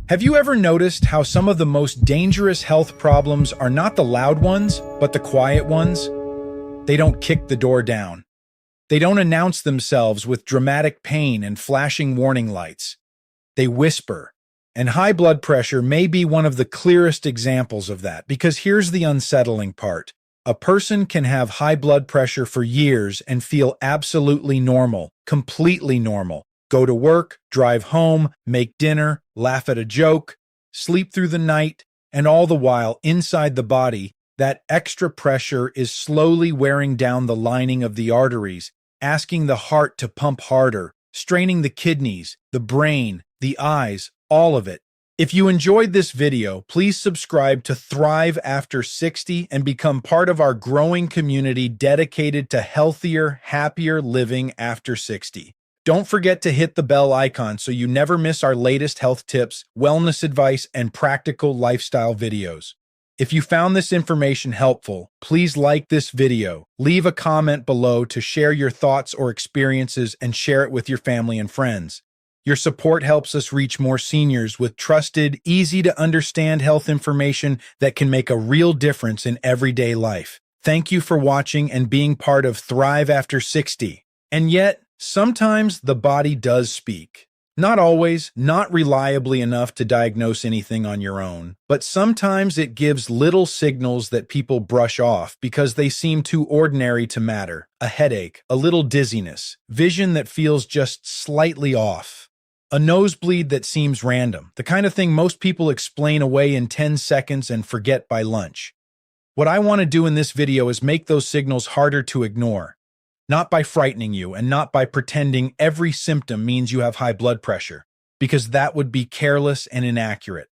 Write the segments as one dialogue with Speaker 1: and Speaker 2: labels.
Speaker 1: Have you ever noticed how some of the most dangerous health problems are not the loud ones, but the quiet ones? They don't kick the door down. They don't announce themselves with dramatic pain and flashing warning lights. They whisper. And high blood pressure may be one of the clearest examples of that, because here's the unsettling part. A person can have high blood pressure for years and feel absolutely normal, completely normal. Go to work, drive home, make dinner, laugh at a joke, sleep through the night, and all the while, inside the body, that extra pressure is slowly wearing down the lining of the arteries, asking the heart to pump harder, straining the kidneys, the brain, the eyes, all of it. If you enjoyed this video, please subscribe to Thrive After 60 and become part of our growing community dedicated to healthier, happier living after 60. Don't forget to hit the bell icon so you never miss our latest health tips, wellness advice, and practical lifestyle videos. If you found this information helpful, please like this video, leave a comment below to share your thoughts or experiences, and share it with your family and friends. Your support helps us reach more seniors with trusted, easy-to-understand health information that can make a real difference in everyday life. Thank you for watching and being part of Thrive After 60. And yet, sometimes the body does speak. Not always, not reliably enough to diagnose anything on your own, but sometimes it gives little signals that people brush off because they seem too ordinary to matter. A headache, a little dizziness, vision that feels just slightly off. A nosebleed that seems random, the kind of thing most people explain away in 10 seconds and forget by lunch. What I want to do in this video is make those signals harder to ignore. Not by frightening you and not by pretending every symptom means you have high blood pressure, because that would be careless and inaccurate.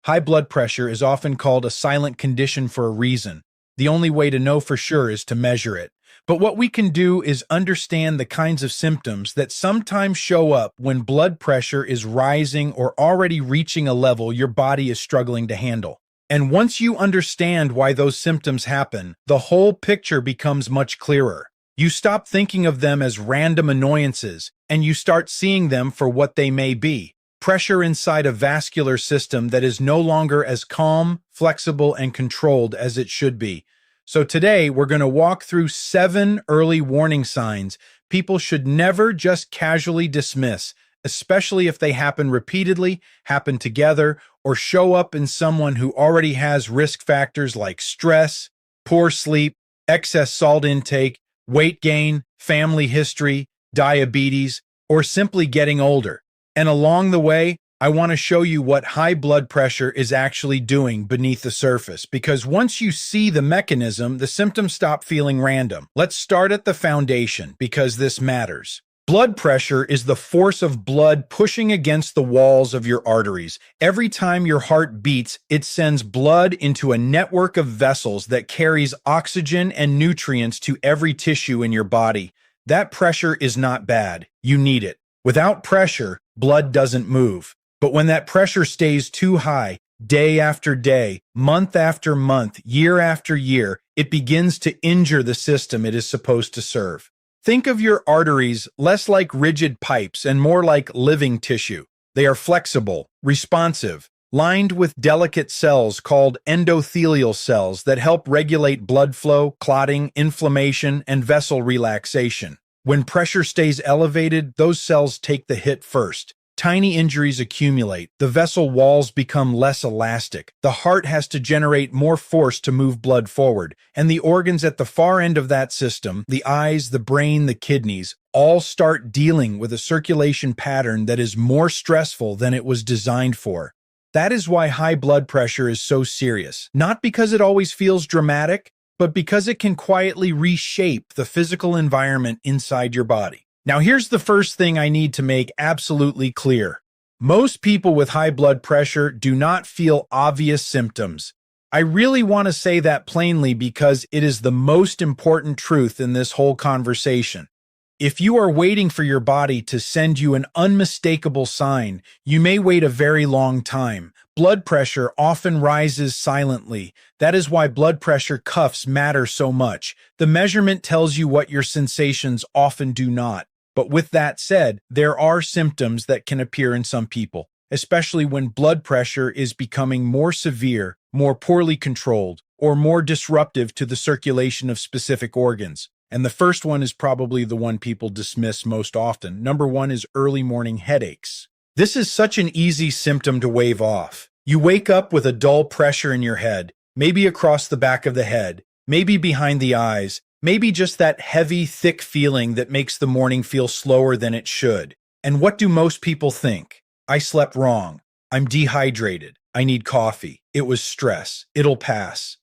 Speaker 1: High blood pressure is often called a silent condition for a reason. The only way to know for sure is to measure it. But what we can do is understand the kinds of symptoms that sometimes show up when blood pressure is rising or already reaching a level your body is struggling to handle. And once you understand why those symptoms happen, the whole picture becomes much clearer. You stop thinking of them as random annoyances, and you start seeing them for what they may be. Pressure inside a vascular system that is no longer as calm, flexible, and controlled as it should be. So today, we're going to walk through 7 early warning signs people should never just casually dismiss, especially if they happen repeatedly, happen together, or show up in someone who already has risk factors like stress, poor sleep, excess salt intake, weight gain, family history, diabetes, or simply getting older. And along the way, I want to show you what high blood pressure is actually doing beneath the surface, because once you see the mechanism, the symptoms stop feeling random. Let's start at the foundation, because this matters. Blood pressure is the force of blood pushing against the walls of your arteries. Every time your heart beats, it sends blood into a network of vessels that carries oxygen and nutrients to every tissue in your body. That pressure is not bad. You need it. Without pressure, blood doesn't move. But when that pressure stays too high, day after day, month after month, year after year, it begins to injure the system it is supposed to serve. Think of your arteries less like rigid pipes and more like living tissue. They are flexible, responsive, lined with delicate cells called endothelial cells that help regulate blood flow, clotting, inflammation, and vessel relaxation. When pressure stays elevated, those cells take the hit first. Tiny injuries accumulate, the vessel walls become less elastic, the heart has to generate more force to move blood forward, and the organs at the far end of that system, the eyes, the brain, the kidneys, all start dealing with a circulation pattern that is more stressful than it was designed for. That is why high blood pressure is so serious, not because it always feels dramatic, but because it can quietly reshape the physical environment inside your body. Now, here's the first thing I need to make absolutely clear. Most people with high blood pressure do not feel obvious symptoms. I really want to say that plainly because it is the most important truth in this whole conversation. If you are waiting for your body to send you an unmistakable sign, you may wait a very long time. Blood pressure often rises silently. That is why blood pressure cuffs matter so much. The measurement tells you what your sensations often do not. But with that said, there are symptoms that can appear in some people. especially when blood pressure is becoming more severe, more poorly controlled, or more disruptive to the circulation of specific organs. And the first one is probably the one people dismiss most often. Number one is early morning headaches. This is such an easy symptom to wave off. You wake up with a dull pressure in your head, maybe across the back of the head, maybe behind the eyes, maybe just that heavy, thick feeling that makes the morning feel slower than it should. And what do most people think? I slept wrong. I'm dehydrated. I need coffee. It was stress. It'll pass.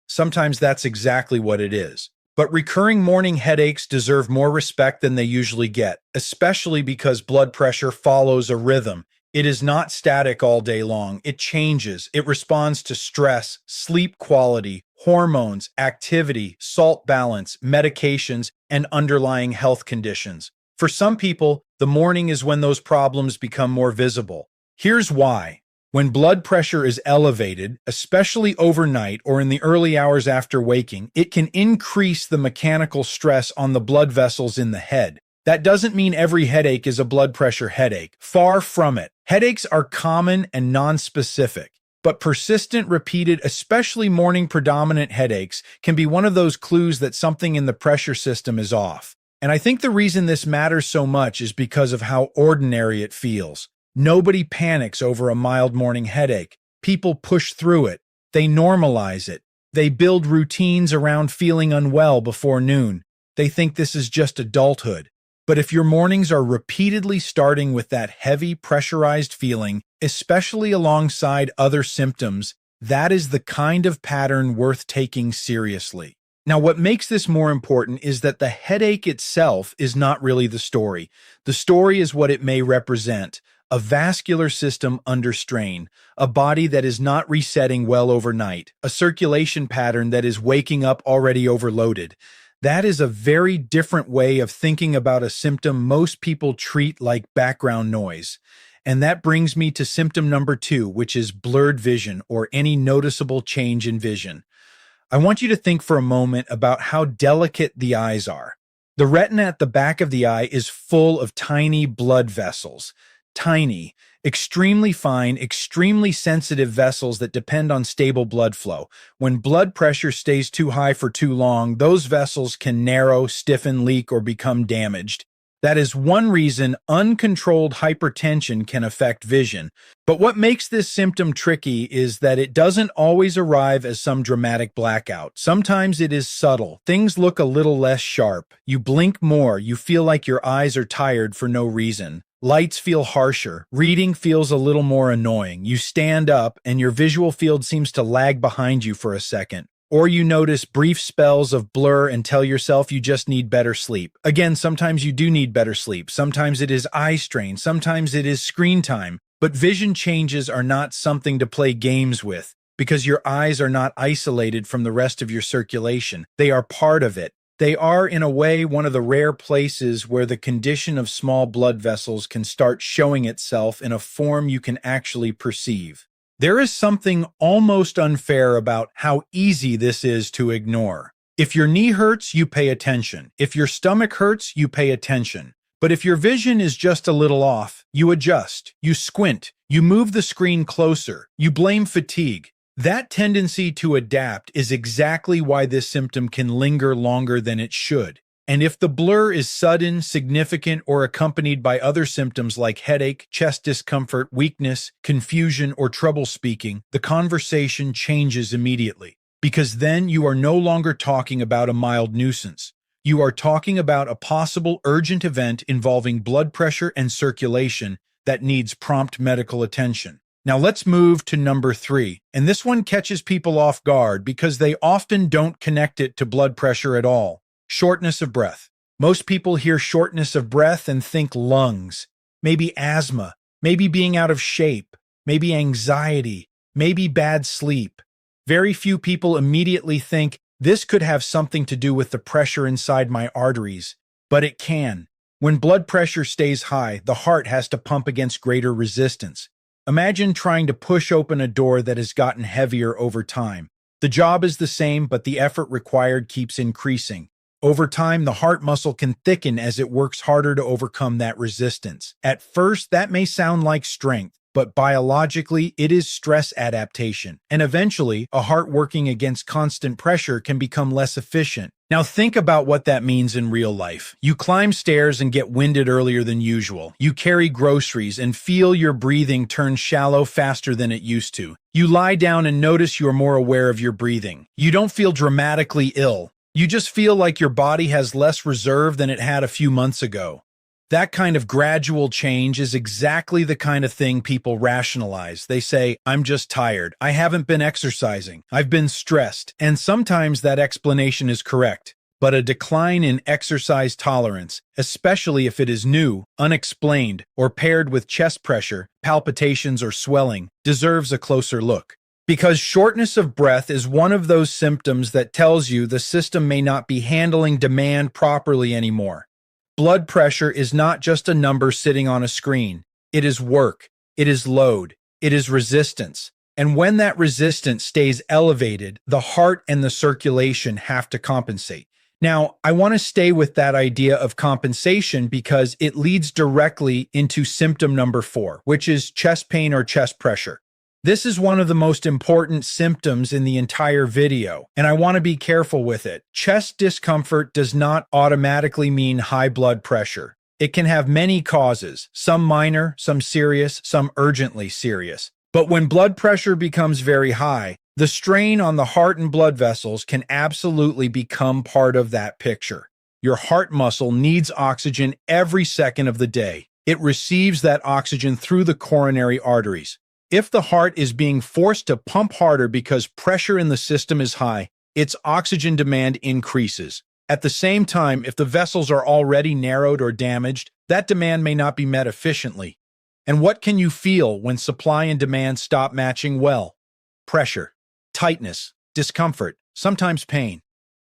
Speaker 1: Sometimes that's exactly what it is. But recurring morning headaches deserve more respect than they usually get, especially because blood pressure follows a rhythm. It is not static all day long. It changes. It responds to stress, sleep quality, hormones, activity, salt balance, medications, and underlying health conditions. For some people, the morning is when those problems become more visible. Here's why. When blood pressure is elevated, especially overnight or in the early hours after waking, it can increase the mechanical stress on the blood vessels in the head. That doesn't mean every headache is a blood pressure headache. Far from it. Headaches are common and nonspecific, but persistent, repeated, especially morning predominant headaches can be one of those clues that something in the pressure system is off. And I think the reason this matters so much is because of how ordinary it feels. Nobody panics over a mild morning headache. People push through it. They normalize it. They build routines around feeling unwell before noon. They think this is just adulthood. But if your mornings are repeatedly starting with that heavy, pressurized feeling, especially alongside other symptoms, that is the kind of pattern worth taking seriously. Now, what makes this more important is that the headache itself is not really the story. The story is what it may represent. A vascular system under strain, a body that is not resetting well overnight, a circulation pattern that is waking up already overloaded. That is a very different way of thinking about a symptom most people treat like background noise. And that brings me to symptom number 2, which is blurred vision or any noticeable change in vision. I want you to think for a moment about how delicate the eyes are. The retina at the back of the eye is full of tiny blood vessels. Tiny, extremely fine, extremely sensitive vessels that depend on stable blood flow. When blood pressure stays too high for too long, those vessels can narrow, stiffen, leak, or become damaged. That is one reason uncontrolled hypertension can affect vision. But what makes this symptom tricky is that it doesn't always arrive as some dramatic blackout. Sometimes it is subtle. Things look a little less sharp. You blink more. You feel like your eyes are tired for no reason. Lights feel harsher. Reading feels a little more annoying. You stand up and your visual field seems to lag behind you for a second. Or you notice brief spells of blur and tell yourself you just need better sleep. Again, sometimes you do need better sleep. Sometimes it is eye strain. Sometimes it is screen time. But vision changes are not something to play games with because your eyes are not isolated from the rest of your circulation. They are part of it. They are, in a way, one of the rare places where the condition of small blood vessels can start showing itself in a form you can actually perceive. There is something almost unfair about how easy this is to ignore. If your knee hurts, you pay attention. If your stomach hurts, you pay attention. But if your vision is just a little off, you adjust, you squint, you move the screen closer, you blame fatigue. That tendency to adapt is exactly why this symptom can linger longer than it should. And if the blur is sudden, significant, or accompanied by other symptoms like headache, chest discomfort, weakness, confusion, or trouble speaking, the conversation changes immediately. Because then you are no longer talking about a mild nuisance. You are talking about a possible urgent event involving blood pressure and circulation that needs prompt medical attention. Now let's move to number 3, and this one catches people off guard because they often don't connect it to blood pressure at all. Shortness of breath. Most people hear shortness of breath and think lungs, maybe asthma, maybe being out of shape, maybe anxiety, maybe bad sleep. Very few people immediately think this could have something to do with the pressure inside my arteries, but it can. When blood pressure stays high, the heart has to pump against greater resistance. Imagine trying to push open a door that has gotten heavier over time. The job is the same, but the effort required keeps increasing. Over time, the heart muscle can thicken as it works harder to overcome that resistance. At first, that may sound like strength, but biologically, it is stress adaptation. And eventually, a heart working against constant pressure can become less efficient. Now think about what that means in real life. You climb stairs and get winded earlier than usual. You carry groceries and feel your breathing turn shallow faster than it used to. You lie down and notice you're more aware of your breathing. You don't feel dramatically ill. You just feel like your body has less reserve than it had a few months ago. That kind of gradual change is exactly the kind of thing people rationalize. They say, I'm just tired. I haven't been exercising. I've been stressed. And sometimes that explanation is correct. But a decline in exercise tolerance, especially if it is new, unexplained, or paired with chest pressure, palpitations, or swelling, deserves a closer look. Because shortness of breath is one of those symptoms that tells you the system may not be handling demand properly anymore. Blood pressure is not just a number sitting on a screen. It is work, it is load, it is resistance. And when that resistance stays elevated, the heart and the circulation have to compensate. Now, I want to stay with that idea of compensation because it leads directly into symptom number 4, which is chest pain or chest pressure. This is one of the most important symptoms in the entire video, and I want to be careful with it. Chest discomfort does not automatically mean high blood pressure. It can have many causes, some minor, some serious, some urgently serious. But when blood pressure becomes very high, the strain on the heart and blood vessels can absolutely become part of that picture. Your heart muscle needs oxygen every second of the day. It receives that oxygen through the coronary arteries. If the heart is being forced to pump harder because pressure in the system is high, its oxygen demand increases. At the same time, if the vessels are already narrowed or damaged, that demand may not be met efficiently. And what can you feel when supply and demand stop matching well? Pressure, tightness, discomfort, sometimes pain.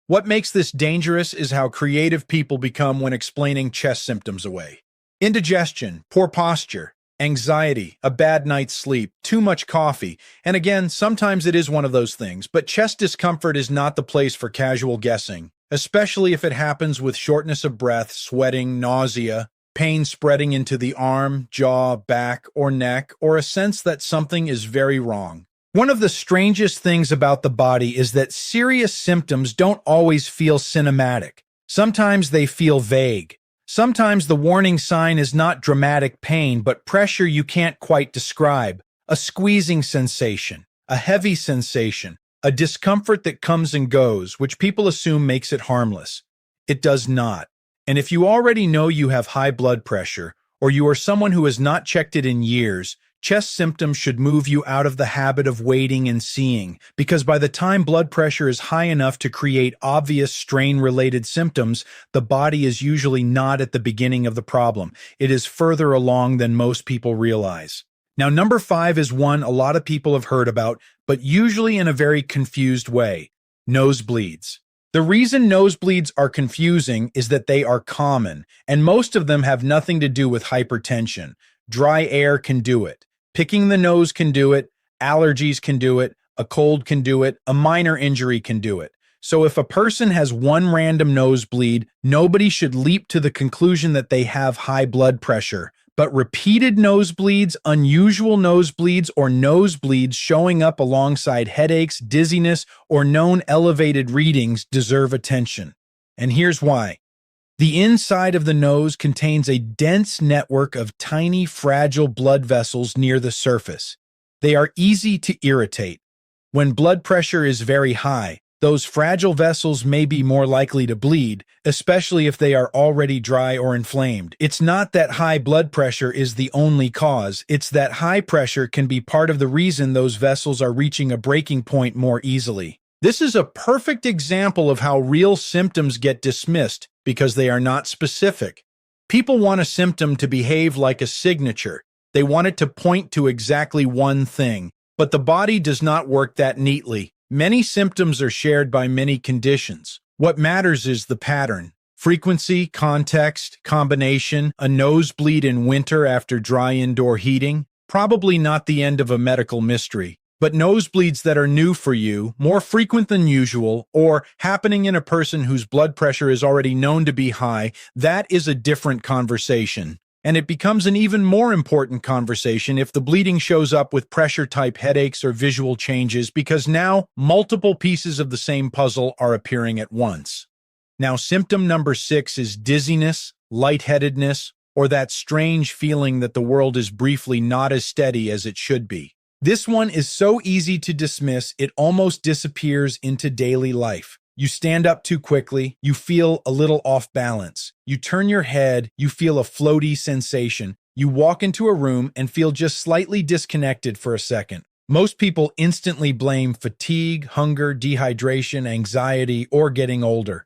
Speaker 1: What makes this dangerous is how creative people become when explaining chest symptoms away. Indigestion, poor posture, anxiety, a bad night's sleep, too much coffee, and again, sometimes it is one of those things, but chest discomfort is not the place for casual guessing, especially if it happens with shortness of breath, sweating, nausea, pain spreading into the arm, jaw, back, or neck, or a sense that something is very wrong. One of the strangest things about the body is that serious symptoms don't always feel cinematic. Sometimes they feel vague. Sometimes the warning sign is not dramatic pain, but pressure you can't quite describe, a squeezing sensation, a heavy sensation, a discomfort that comes and goes, which people assume makes it harmless. It does not. And if you already know you have high blood pressure, or you are someone who has not checked it in years, chest symptoms should move you out of the habit of waiting and seeing, because by the time blood pressure is high enough to create obvious strain-related symptoms, the body is usually not at the beginning of the problem. It is further along than most people realize. Now, number 5 is one a lot of people have heard about, but usually in a very confused way: nosebleeds. The reason nosebleeds are confusing is that they are common, and most of them have nothing to do with hypertension. Dry air can do it. Picking the nose can do it. Allergies can do it. A cold can do it. A minor injury can do it. So if a person has one random nosebleed, nobody should leap to the conclusion that they have high blood pressure. But repeated nosebleeds, unusual nosebleeds, or nosebleeds showing up alongside headaches, dizziness, or known elevated readings deserve attention. And here's why. The inside of the nose contains a dense network of tiny, fragile blood vessels near the surface. They are easy to irritate. When blood pressure is very high, those fragile vessels may be more likely to bleed, especially if they are already dry or inflamed. It's not that high blood pressure is the only cause, it's that high pressure can be part of the reason those vessels are reaching a breaking point more easily. This is a perfect example of how real symptoms get dismissed because they are not specific. People want a symptom to behave like a signature. They want it to point to exactly one thing, but the body does not work that neatly. Many symptoms are shared by many conditions. What matters is the pattern. Frequency, context, combination, a nosebleed in winter after dry indoor heating. Probably not the end of a medical mystery. But nosebleeds that are new for you, more frequent than usual, or happening in a person whose blood pressure is already known to be high, that is a different conversation. And it becomes an even more important conversation if the bleeding shows up with pressure-type headaches or visual changes, because now multiple pieces of the same puzzle are appearing at once. Now, symptom number 6 is dizziness, lightheadedness, or that strange feeling that the world is briefly not as steady as it should be. This one is so easy to dismiss, it almost disappears into daily life. You stand up too quickly, you feel a little off balance. You turn your head, you feel a floaty sensation. You walk into a room and feel just slightly disconnected for a second. Most people instantly blame fatigue, hunger, dehydration, anxiety, or getting older.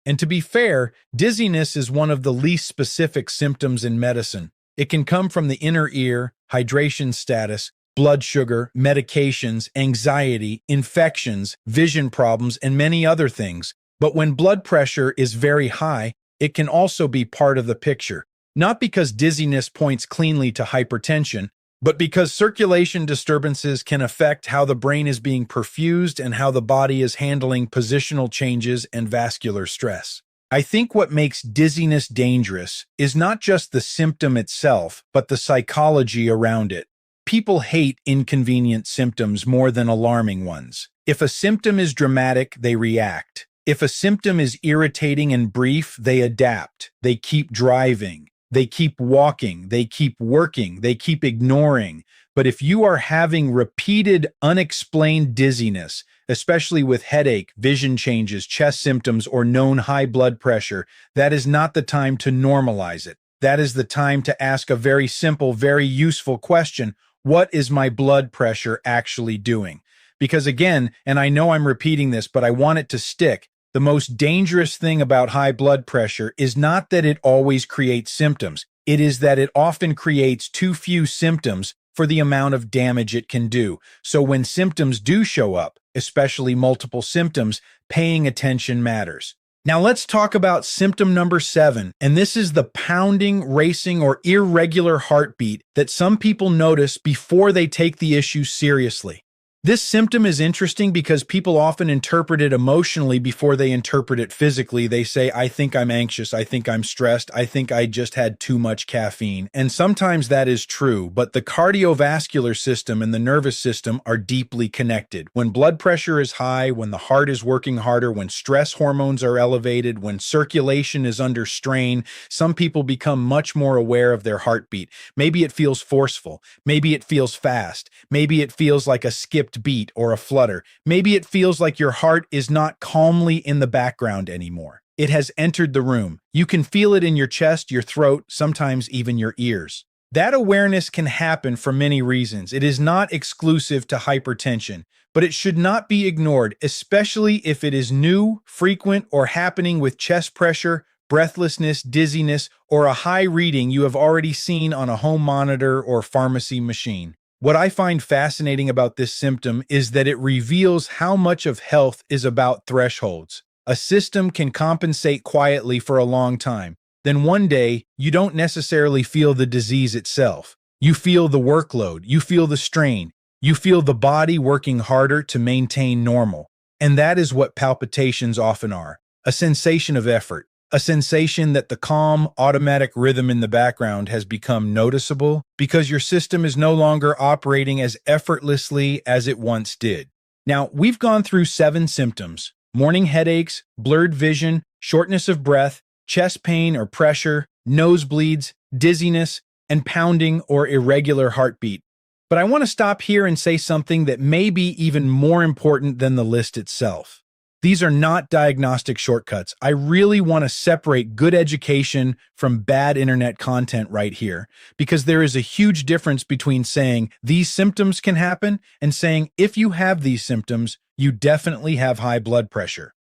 Speaker 1: And to be fair, dizziness is one of the least specific symptoms in medicine. It can come from the inner ear, hydration status, blood sugar, medications, anxiety, infections, vision problems, and many other things. But when blood pressure is very high, it can also be part of the picture. Not because dizziness points cleanly to hypertension, but because circulation disturbances can affect how the brain is being perfused and how the body is handling positional changes and vascular stress. I think what makes dizziness dangerous is not just the symptom itself, but the psychology around it. People hate inconvenient symptoms more than alarming ones. If a symptom is dramatic, they react. If a symptom is irritating and brief, they adapt. They keep driving. They keep walking. They keep working. They keep ignoring. But if you are having repeated, unexplained dizziness, especially with headache, vision changes, chest symptoms, or known high blood pressure, that is not the time to normalize it. That is the time to ask a very simple, very useful question. What is my blood pressure actually doing? Because again, and I know I'm repeating this, but I want it to stick, the most dangerous thing about high blood pressure is not that it always creates symptoms. It is that it often creates too few symptoms for the amount of damage it can do. So when symptoms do show up, especially multiple symptoms, paying attention matters. Now let's talk about symptom number 7, and this is the pounding, racing, or irregular heartbeat that some people notice before they take the issue seriously. This symptom is interesting because people often interpret it emotionally before they interpret it physically. They say, I think I'm anxious, I think I'm stressed, I think I just had too much caffeine. And sometimes that is true, but the cardiovascular system and the nervous system are deeply connected. When blood pressure is high, when the heart is working harder, when stress hormones are elevated, when circulation is under strain, some people become much more aware of their heartbeat. Maybe it feels forceful, maybe it feels fast, maybe it feels like a skipped beat or a flutter. Maybe it feels like your heart is not calmly in the background anymore. It has entered the room. You can feel it in your chest, your throat, sometimes even your ears. That awareness can happen for many reasons. It is not exclusive to hypertension, but it should not be ignored, especially if it is new, frequent, or happening with chest pressure, breathlessness, dizziness, or a high reading you have already seen on a home monitor or pharmacy machine. What I find fascinating about this symptom is that it reveals how much of health is about thresholds. A system can compensate quietly for a long time. Then one day, you don't necessarily feel the disease itself. You feel the workload, you feel the strain, you feel the body working harder to maintain normal. And that is what palpitations often are, a sensation of effort. A sensation that the calm, automatic rhythm in the background has become noticeable because your system is no longer operating as effortlessly as it once did. Now, we've gone through 7 symptoms: morning headaches, blurred vision, shortness of breath, chest pain or pressure, nosebleeds, dizziness, and pounding or irregular heartbeat. But I want to stop here and say something that may be even more important than the list itself. These are not diagnostic shortcuts. I really want to separate good education from bad internet content right here, because there is a huge difference between saying these symptoms can happen and saying if you have these symptoms, you definitely have high blood pressure.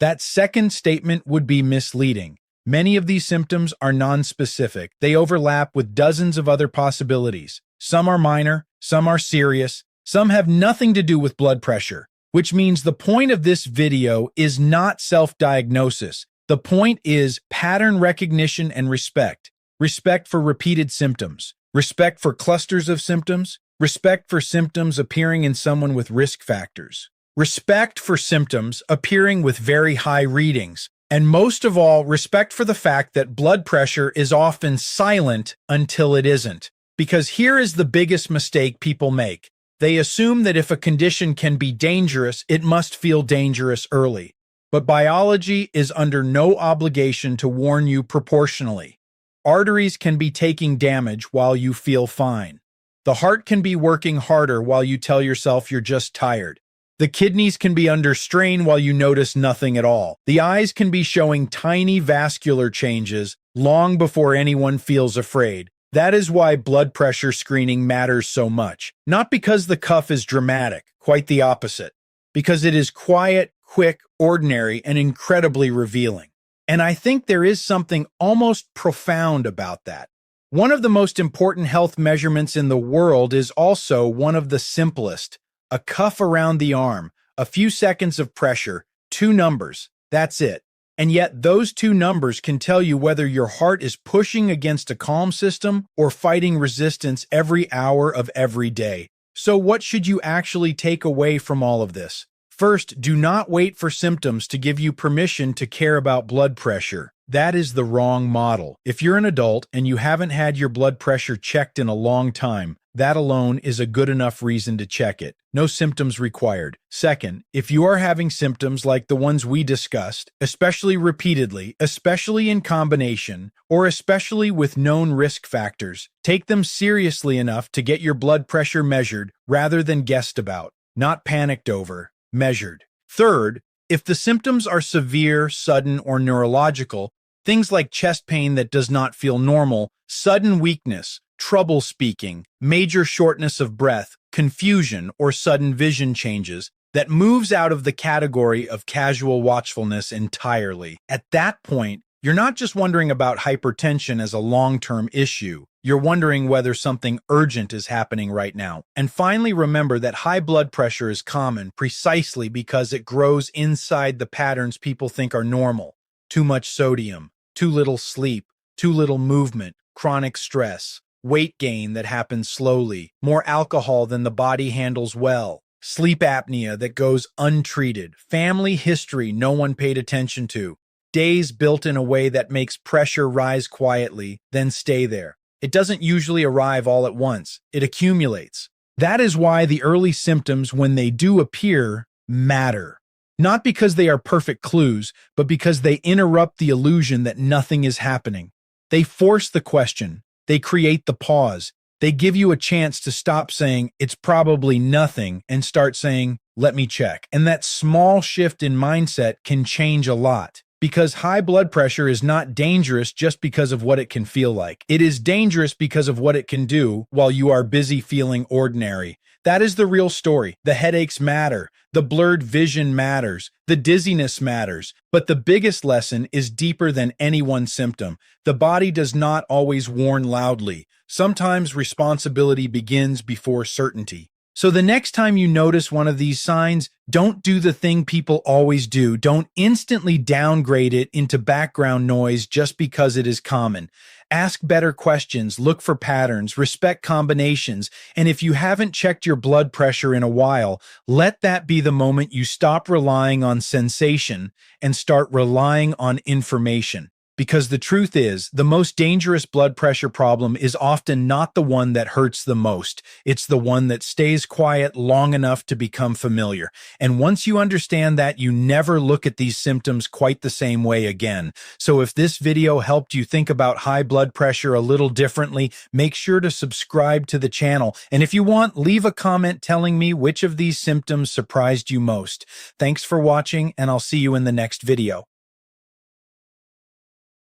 Speaker 1: That second statement would be misleading. Many of these symptoms are nonspecific. They overlap with dozens of other possibilities. Some are minor, some are serious, some have nothing to do with blood pressure. Which means the point of this video is not self-diagnosis. The point is pattern recognition and respect. Respect for repeated symptoms. Respect for clusters of symptoms. Respect for symptoms appearing in someone with risk factors. Respect for symptoms appearing with very high readings. And most of all, respect for the fact that blood pressure is often silent until it isn't. Because here is the biggest mistake people make. They assume that if a condition can be dangerous, it must feel dangerous early. But biology is under no obligation to warn you proportionally. Arteries can be taking damage while you feel fine. The heart can be working harder while you tell yourself you're just tired. The kidneys can be under strain while you notice nothing at all. The eyes can be showing tiny vascular changes long before anyone feels afraid. That is why blood pressure screening matters so much. Not because the cuff is dramatic, quite the opposite. Because it is quiet, quick, ordinary, and incredibly revealing. And I think there is something almost profound about that. One of the most important health measurements in the world is also one of the simplest. A cuff around the arm, a few seconds of pressure, 2 numbers. That's it. And yet those 2 numbers can tell you whether your heart is pushing against a calm system or fighting resistance every hour of every day. So what should you actually take away from all of this? First, do not wait for symptoms to give you permission to care about blood pressure. That is the wrong model. If you're an adult and you haven't had your blood pressure checked in a long time, that alone is a good enough reason to check it. No symptoms required. Second, if you are having symptoms like the ones we discussed, especially repeatedly, especially in combination, or especially with known risk factors, take them seriously enough to get your blood pressure measured rather than guessed about, not panicked over, measured. Third, if the symptoms are severe, sudden, or neurological, things like chest pain that does not feel normal, sudden weakness, trouble speaking, major shortness of breath, confusion, or sudden vision changes, that moves out of the category of casual watchfulness entirely. At that point, you're not just wondering about hypertension as a long-term issue. You're wondering whether something urgent is happening right now. And finally, remember that high blood pressure is common precisely because it grows inside the patterns people think are normal. Too much sodium, too little sleep, too little movement, chronic stress, weight gain that happens slowly, more alcohol than the body handles well, sleep apnea that goes untreated, family history no one paid attention to, days built in a way that makes pressure rise quietly, then stay there. It doesn't usually arrive all at once. It accumulates. That is why the early symptoms, when they do appear, matter. Not because they are perfect clues, but because they interrupt the illusion that nothing is happening. They force the question. They create the pause. They give you a chance to stop saying, it's probably nothing, and start saying, let me check. And that small shift in mindset can change a lot. Because high blood pressure is not dangerous just because of what it can feel like. It is dangerous because of what it can do while you are busy feeling ordinary. That is the real story. The headaches matter. The blurred vision matters. The dizziness matters. But the biggest lesson is deeper than any one symptom. The body does not always warn loudly. Sometimes responsibility begins before certainty. So the next time you notice one of these signs, don't do the thing people always do. Don't instantly downgrade it into background noise just because it is common. Ask better questions, look for patterns, respect combinations, and if you haven't checked your blood pressure in a while, let that be the moment you stop relying on sensation and start relying on information. Because the truth is, the most dangerous blood pressure problem is often not the one that hurts the most. It's the one that stays quiet long enough to become familiar. And once you understand that, you never look at these symptoms quite the same way again. So if this video helped you think about high blood pressure a little differently, make sure to subscribe to the channel. And if you want, leave a comment telling me which of these symptoms surprised you most. Thanks for watching, and I'll see you in the next video.